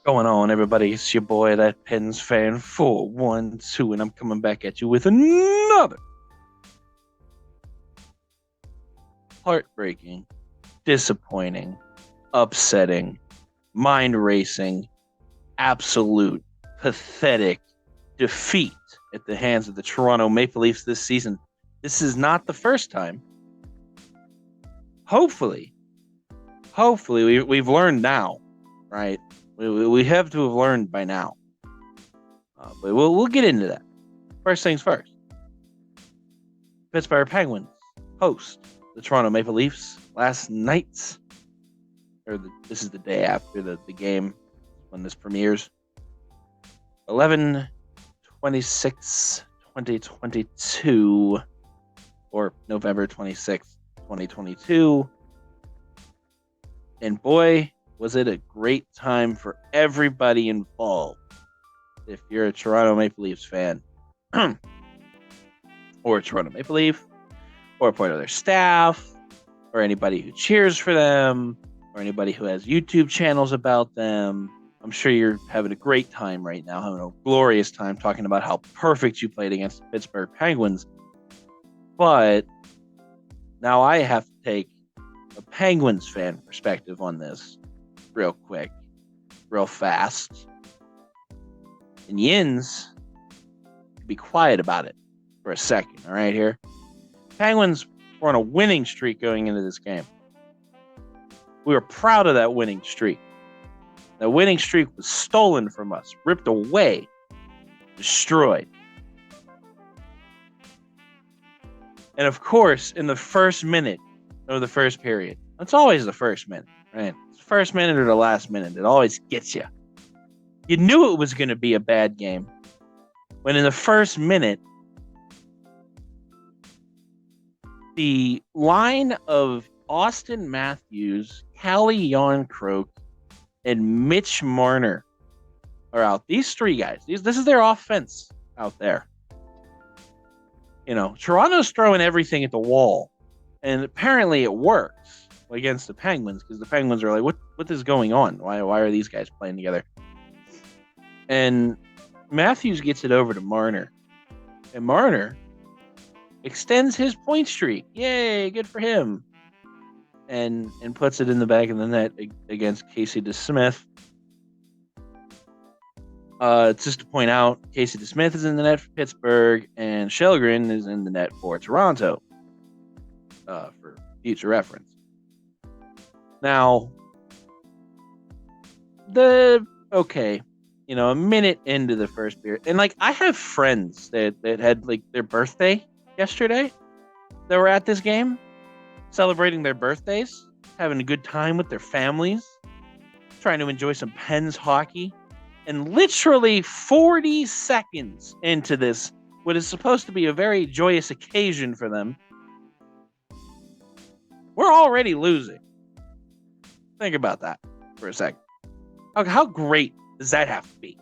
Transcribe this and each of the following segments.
Going on, everybody? It's your boy, that Pens fan 412, and I'm coming back at you with another heartbreaking, disappointing, upsetting, mind racing, absolute, pathetic defeat at the hands of the Toronto Maple Leafs this season. This is not the first time. Hopefully, we've learned now, right? We have to have learned by now. But we'll get into that. First things first. Pittsburgh Penguins host the Toronto Maple Leafs last night. This is the day after the game when this premieres. 11/26/2022, or November 26th, 2022. And boy, was it a great time for everybody involved. If you're a Toronto Maple Leafs fan, or a Toronto Maple Leaf, or a part of their staff, or anybody who cheers for them, or anybody who has YouTube channels about them, I'm sure you're having a great time right now, having a glorious time talking about how perfect you played against the Pittsburgh Penguins. But now I have to take a Penguins fan perspective on this real quick, real fast. And Yins, be quiet about it for a second, all right, here. Penguins were on a winning streak going into this game. We were proud of that winning streak. That winning streak was stolen from us, ripped away, destroyed. And of course, in the first minute of the first period, it's always the first minute, right? It's the first minute or the last minute. It always gets you. You knew it was going to be a bad game when in the first minute, the line of Austin Matthews, Callie Yarncroke, and Mitch Marner are out. These three guys, this is their offense out there. You know, Toronto's throwing everything at the wall, and apparently it works against the Penguins because the Penguins are like, what is going on? Why are these guys playing together? And Matthews gets it over to Marner, and Marner extends his point streak. Yay, good for him. And puts it in the back of the net against Casey DeSmith. Just to point out, Casey DeSmith is in the net for Pittsburgh, and Shelgren is in the net for Toronto, for future reference. Now, a minute into the first period, and I have friends that had their birthday yesterday that were at this game, celebrating their birthdays, having a good time with their families, trying to enjoy some Pens hockey. And literally 40 seconds into this, what is supposed to be a very joyous occasion for them, we're already losing. Think about that for a second. How great does that have to be?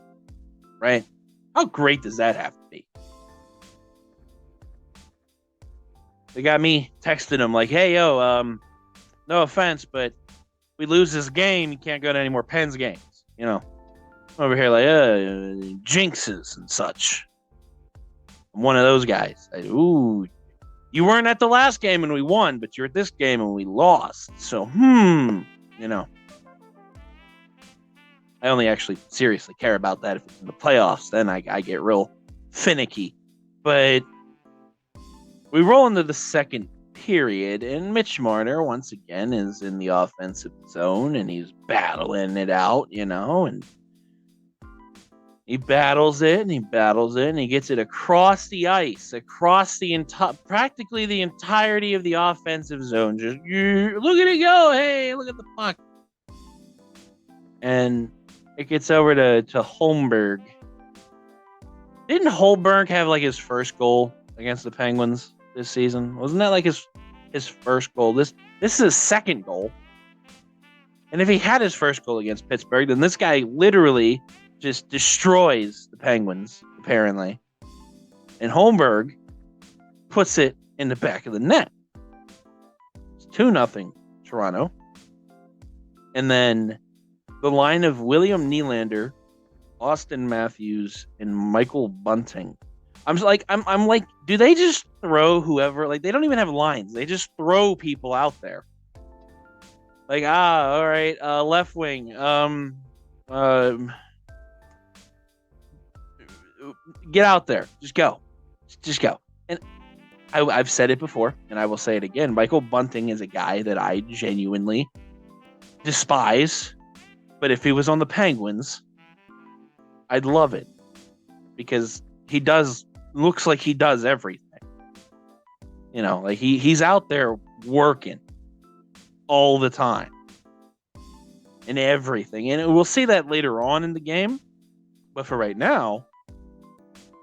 Right? How great does that have to be? They got me texting them like, hey, no offense, but we lose this game, you can't go to any more Pens games. You know, over here jinxes and such. I'm one of those guys. You weren't at the last game and we won, but you're at this game and we lost. So, I only actually seriously care about that if it's in the playoffs. Then I get real finicky. But we roll into the second period, and Mitch Marner, once again, is in the offensive zone, and he's battling it out, and he battles it, and he gets it across the ice, across practically the entirety of the offensive zone. Just, look at it go. Hey, look at the puck. And it gets over to Holmberg. Didn't Holmberg have his first goal against the Penguins this season? Wasn't that his first goal? This is his second goal. And if he had his first goal against Pittsburgh, then this guy literally just destroys the Penguins, apparently. And Holmberg puts it in the back of the net. It's 2-0 Toronto. And then the line of William Nylander, Austin Matthews, and Michael Bunting. I'm like, do they just throw whoever? Like, they don't even have lines. They just throw people out there. Like, all right, left wing, get out there, just go. And I've said it before, and I will say it again. Michael Bunting is a guy that I genuinely despise, but if he was on the Penguins, I'd love it because looks like he does everything. You know, like he's out there working all the time and everything. And we'll see that later on in the game. But for right now,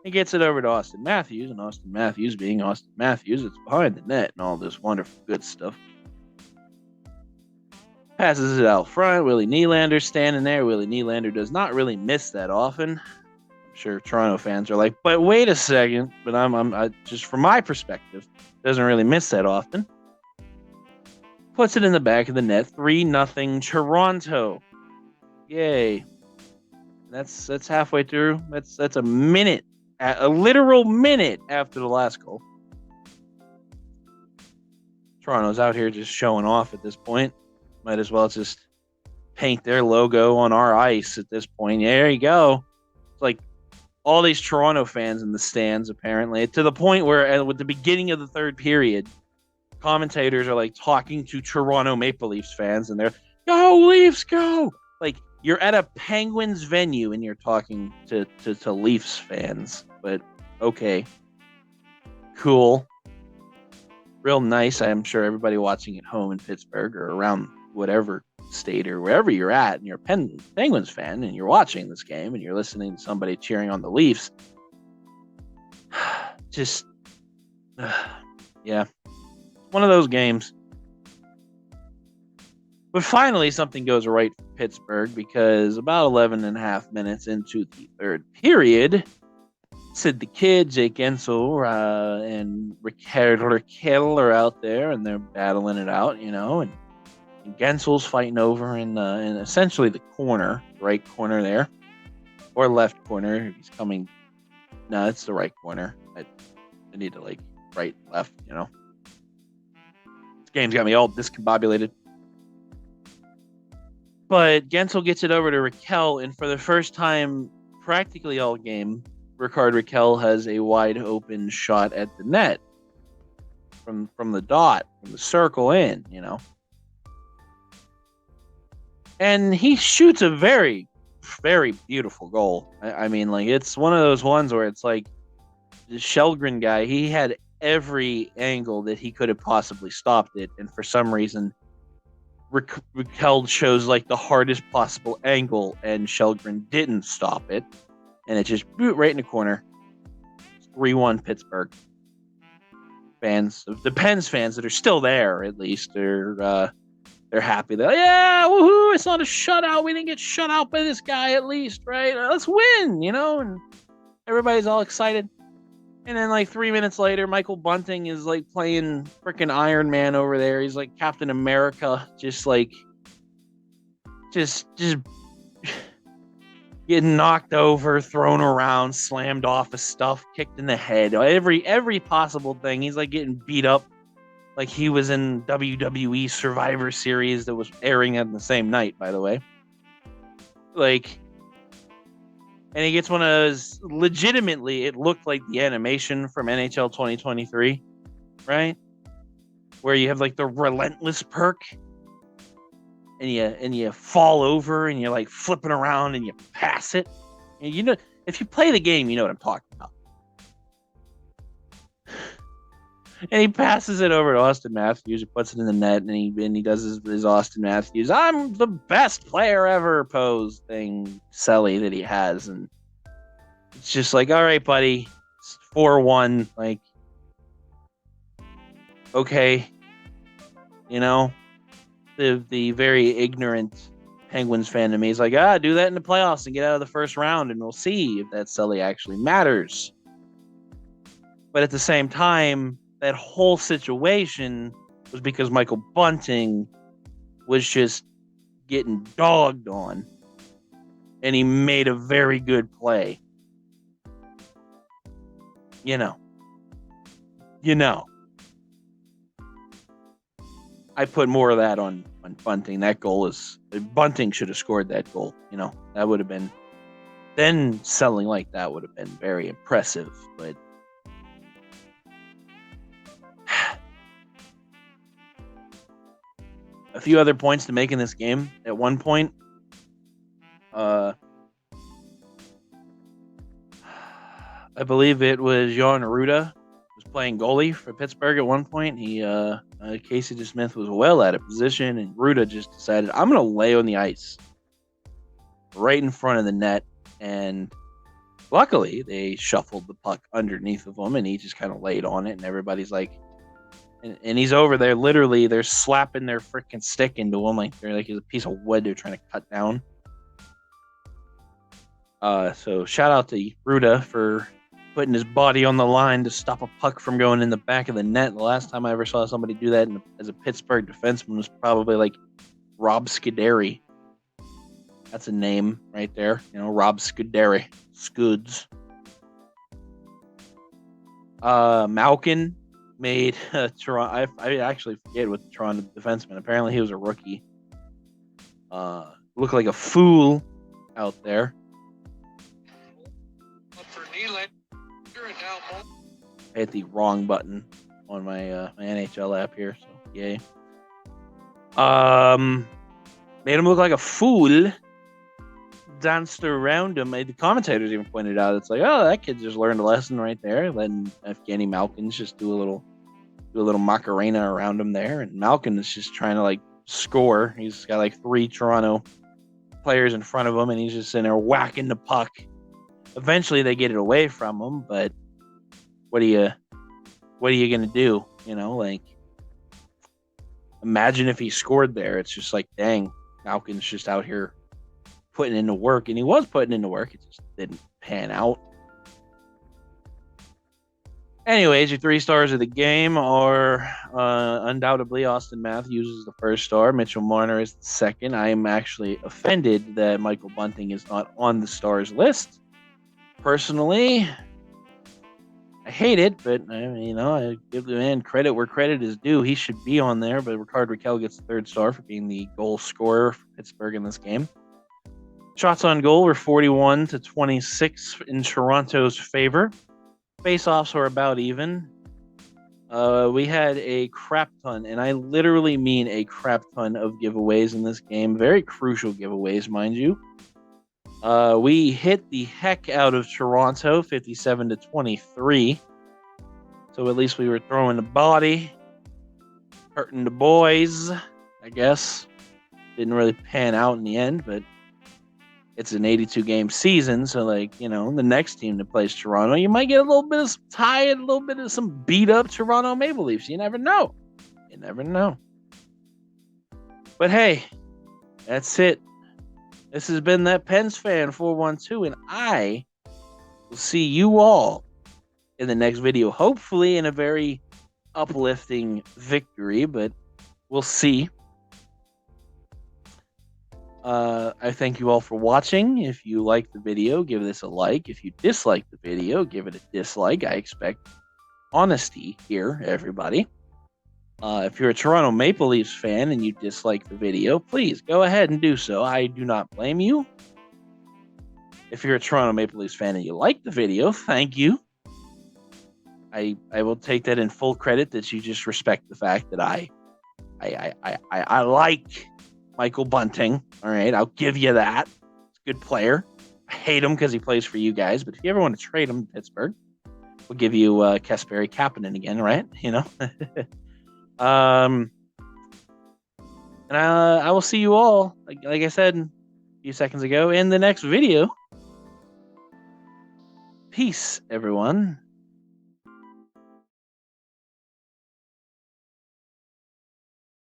he gets it over to Austin Matthews, and Austin Matthews being Austin Matthews, it's behind the net and all this wonderful good stuff. Passes it out front. Willie Nylander standing there. Willie Nylander does not really miss that often. I'm sure Toronto fans are like, but wait a second. But I just from my perspective, doesn't really miss that often. Puts it in the back of the net. 3-0 Toronto. Yay. That's halfway through. That's a minute. A literal minute after the last goal. Toronto's out here just showing off at this point. Might as well just paint their logo on our ice at this point. Yeah, there you go. It's like all these Toronto fans in the stands, apparently, to the point where at the beginning of the third period, commentators are like talking to Toronto Maple Leafs fans, and they're, "Go Leafs, go!" Like, you're at a Penguins venue and you're talking to Leafs fans. But okay, cool, real nice. I'm sure everybody watching at home in Pittsburgh or around whatever state or wherever you're at, and you're a Penguins fan and you're watching this game and you're listening to somebody cheering on the Leafs. Just, yeah, one of those games. But finally, something goes right for Pittsburgh, because about 11 and a half minutes into the third period, Sid the Kid, Jake Guentzel, and Raquel are out there, and they're battling it out, you know, and Genssel's fighting over in essentially the corner, right corner there, or left corner. He's coming. No, it's the right corner. I need to like right, left, you know. This game's got me all discombobulated. But Guentzel gets it over to Raquel, and for the first time practically all game, Rickard Raquel has a wide open shot at the net from the dot, from the circle in, you know. And he shoots a very, very beautiful goal. I mean, like, it's one of those ones where it's like the Shelgren guy, he had every angle that he could have possibly stopped it, and for some reason Raquel chose like the hardest possible angle, and Shelgren didn't stop it, and it just boot right in the corner. 3-1 Pittsburgh. Fans, the Pens fans that are still there, at least, they're happy. They're like, yeah, woohoo! It's not a shutout. We didn't get shut out by this guy, at least, right? Let's win, you know. And everybody's all excited. And then, like, 3 minutes later, Michael Bunting is, like, playing freaking Iron Man over there. He's, like, Captain America, just getting knocked over, thrown around, slammed off of stuff, kicked in the head. Every possible thing. He's, like, getting beat up like he was in WWE Survivor Series that was airing on the same night, by the way. Like... And he gets one of those, legitimately, it looked like the animation from NHL 2023, right? Where you have like the relentless perk, and you fall over and you're like flipping around and you pass it. And you know, if you play the game, you know what I'm talking about. And he passes it over to Austin Matthews. He puts it in the net, and he does his Austin Matthews, "I'm the best player ever" pose thing, Selly, that he has. And it's just like, all right, buddy, it's 4-1. Like, okay. You know, the very ignorant Penguins fan to me is like, do that in the playoffs and get out of the first round, and we'll see if that Selly actually matters. But at the same time, that whole situation was because Michael Bunting was just getting dogged on, and he made a very good play. You know. I put more of that on Bunting. That goal is Bunting should have scored that goal. That would have been then selling like that would have been very impressive. But a few other points to make in this game. At one point, I believe it was Jan Ruda was playing goalie for Pittsburgh at one point. Casey DeSmith was well out of position, and Ruda just decided, I'm going to lay on the ice right in front of the net. And luckily, they shuffled the puck underneath of him, and he just kind of laid on it, and everybody's like, and he's over there, literally, they're slapping their freaking stick into him like they're like a piece of wood they're trying to cut down. So shout out to Ruda for putting his body on the line to stop a puck from going in the back of the net. The last time I ever saw somebody do that as a Pittsburgh defenseman was probably like Rob Scuderi. That's a name right there. Rob Scuderi. Scuds. Malkin made Toronto. I actually forget what the Toronto defenseman. Apparently he was a rookie. Looked like a fool out there. I hit the wrong button on my NHL app here, so yay. Made him look like a fool. Danced around him. The commentators even pointed out, it's like, oh, that kid just learned a lesson right there. Letting Evgeny Malkin just do a little Macarena around him there, and Malkin is just trying to score. He's got 3 Toronto players in front of him, and he's just sitting there whacking the puck. Eventually, they get it away from him, but what are you gonna do? Imagine if he scored there. It's just like, dang, Malkin's just out here putting in the work, and he was putting in the work. It just didn't pan out. Anyways, your 3 stars of the game are undoubtedly Austin Matthews is the first star. Mitchell Marner is the second. I am actually offended that Michael Bunting is not on the stars list. Personally, I hate it, but I give the man credit where credit is due. He should be on there, but Ricard Raquel gets the 3rd star for being the goal scorer for Pittsburgh in this game. Shots on goal were 41-26 in Toronto's favor. Face-offs were about even. We had a crap ton, and I literally mean a crap ton of giveaways in this game. Very crucial giveaways, mind you. We hit the heck out of Toronto, 57-23. So at least we were throwing the body, hurting the boys, I guess. Didn't really pan out in the end, but it's an 82-game season, so the next team that plays Toronto, you might get a little bit of some tired, a little bit of some beat-up Toronto Maple Leafs. You never know. But hey, that's it. This has been that Pens Fan 412, and I will see you all in the next video. Hopefully in a very uplifting victory, but we'll see. I thank you all for watching. If you like the video, give this a like. If you dislike the video, give it a dislike. I expect honesty here, everybody. If you're a Toronto Maple Leafs fan and you dislike the video, please go ahead and do so. I do not blame you. If you're a Toronto Maple Leafs fan and you like the video, thank you. I will take that in full credit that you just respect the fact that I like Michael Bunting. All right, I'll give you that. He's a good player. I hate him because he plays for you guys, but if you ever want to trade him to Pittsburgh, we'll give you Kasperi Kapanen again, right? And I will see you all, like I said a few seconds ago, in the next video. Peace, everyone.